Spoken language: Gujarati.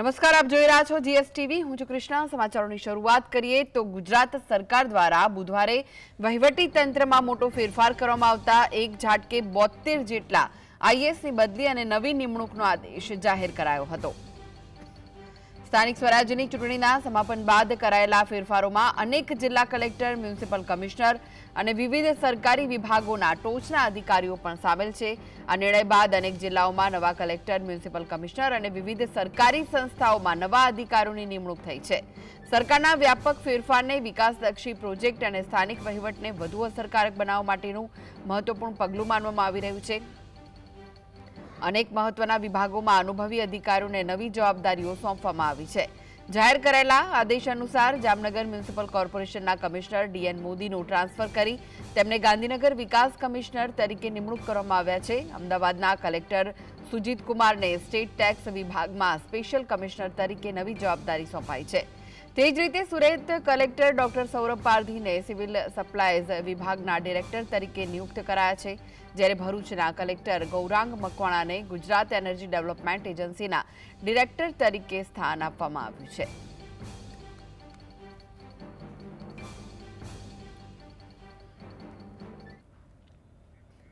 નમસ્કાર, આપ જોઈ રહ્યા છો જીએસટીવી। હું છું કૃષ્ણા। સમાચારોની શરૂઆત કરીએ તો ગુજરાત સરકાર દ્વારા બુધવારે વહીવટી તંત્રમાં મોટો ફેરફાર કરવામાં આવતા એક ઝાટકે 72 જેટલા આઈએએસની બદલી અને નવી નિમણૂકનો આદેશ જાહેર કરાયો હતો। સ્થાનિક સ્વરાજ્યની ચૂંટણીના સમાપન બાદ કરાયેલા ફેરફારોમાં અનેક જિલ્લા કલેક્ટર, મ્યુનિસિપલ કમિશનર અને વિવિધ સરકારી વિભાગોના ટોચના અધિકારીઓ પણ સામેલ છે। આ નિર્ણય બાદ અનેક જિલ્લાઓમાં નવા કલેક્ટર, મ્યુનિસિપલ કમિશનર અને વિવિધ સરકારી સંસ્થાઓમાં નવા અધિકારીઓની નિમણૂક થઈ છે। સરકારના વ્યાપક ફેરફારને વિકાસલક્ષી પ્રોજેક્ટ અને સ્થાનિક વહીવટને વધુ અસરકારક બનાવવા માટેનું મહત્વપૂર્ણ પગલું માનવામાં આવી રહ્યું છે। અનેક મહત્વના વિભાગોમાં અનુભવી અધિકારીઓને નવી જવાબદારીઓ સોંપવામાં આવી છે। જાહેર કરાયેલા આદેશ અનુસાર જામનગર મ્યુનિસિપલ કોર્પોરેશનના કમિશનર ડીએન મોદીનું ટ્રાન્સફર કરી તેમને ગાંધીનગર વિકાસ કમિશનર તરીકે નિમણૂક કરવામાં આવ્યા છે। અમદાવાદના કલેક્ટર સુજીત કુમારને સ્ટેટ ટેક્સ વિભાગમાં સ્પેશિયલ કમિશનર તરીકે નવી જવાબદારી સોંપાઈ છે। તે જ રીતે સુરત કલેક્ટર ડોક્ટર સૌરભ પારધીને સિવિલ સપ્લાયઝ વિભાગના ડિરેક્ટર તરીકે નિયુક્ત કરાયા છે, જ્યારે ભરૂચના કલેક્ટર ગૌરાંગ મકવાણાને ગુજરાત એનર્જી ડેવલપમેન્ટ એજન્સીના ડિરેક્ટર તરીકે સ્થાન આપવામાં આવ્યું છે।